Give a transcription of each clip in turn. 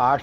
8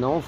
9